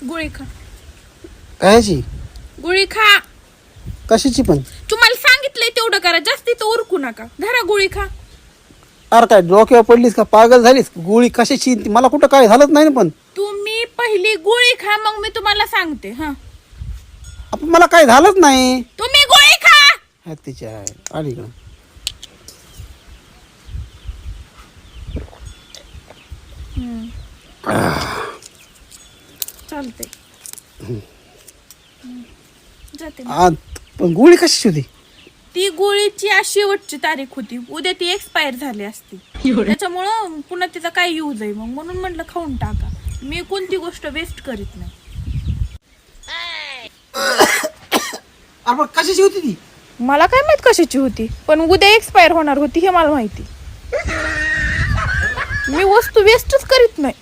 गोळी खा. कायची गोळी खा. कशाची पण? तुम्हाला सांगितलंय तेवढं करा, जास्ती तर उरकू नका. धरा गोळी खा. अरे काय डोक्यावर पडलीस का? पागल झालीस? गोळी कशाची? मला कुठं काय झालंच नाही ना. पण तुम्ही पहिली गोळी खा, मग मी तुम्हाला सांगते. हा, आपण मला काय झालंच नाही. तुम्ही गोळी खा. तिच्या आली का? चालते. जाते. पण गोळी कशाची होती? ती गोळीची आज शेवटची तारीख होती. उद्या ती एक्सपायर झाली असती, त्याच्यामुळं पुन्हा तिचा काय यूज आहे. मग म्हणून म्हटलं खाऊन टाका. मी कोणती गोष्ट वेस्ट करीत नाही. अरे पण कशाची होती ती? मला काय माहित कशाची होती, पण उद्या एक्सपायर होणार होती हे मला माहिती. मी वस्तू वेस्टच करीत नाही.